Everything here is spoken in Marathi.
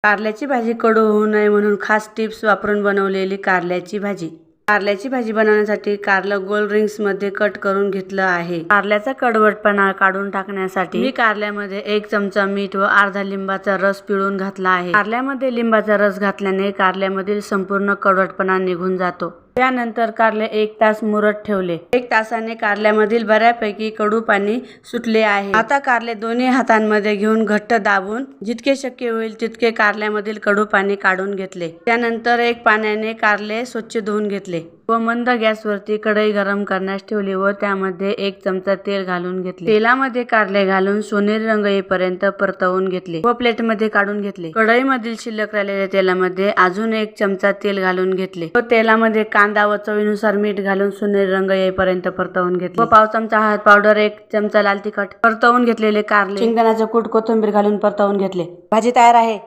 कारल्याची भाजी कडू होऊ नये म्हणून खास टिप्स वापरून बनवलेली कारल्याची भाजी। कारल्याची भाजी बनवण्यासाठी कारलं गोल रिंग्स मध्ये कट करून घेतलं आहे। कारल्याचा कडवटपणा काढून टाकण्यासाठी मी कारल्यामध्ये 1 चमचा मीठ व अर्धा लिंबाचा रस पिळून घातला आहे। कारल्यामध्ये लिंबाचा रस घातल्याने कारल्यामधील संपूर्ण कडवटपणा निघून जातो। त्यानंतर कारले 1 तास मुरत ठेवले। 1 तासाने कारल्यामधील बऱ्यापैकी कडू पाणी सुटले आहे। आता कारले दोन्ही हातांमध्ये घेऊन घट्ट दाबून जितके शक्य होईल तितके कारल्यामधील कडू पाणी काढून घेतले। त्यानंतर 1 पाण्याने कारले स्वच्छ धुवून घेतले व मंद गॅसवरती कढई गरम करण्यास ठेवली व त्यामध्ये 1 चमचा तेल घालून घेतले। तेलामध्ये कारले घालून सोनेरी रंग येईपर्यंत परतवून घेतले व प्लेटमध्ये काढून घेतले। कढईमधील शिल्लक राहिलेल्या तेलामध्ये अजून 1 चमचा तेल घालून घेतले व तेलामध्ये कांदा व चवीनुसार मीठ घालून सोनेरी रंग येईपर्यंत परतवून घेतले व पाव चमचा हळद पावडर, 1 चमचा लाल तिखट, परतवून घेतलेले कारले, शेंगदाण्याचे कूट, कोथिंबीर घालून परतवून घेतले। भाजी तयार आहे।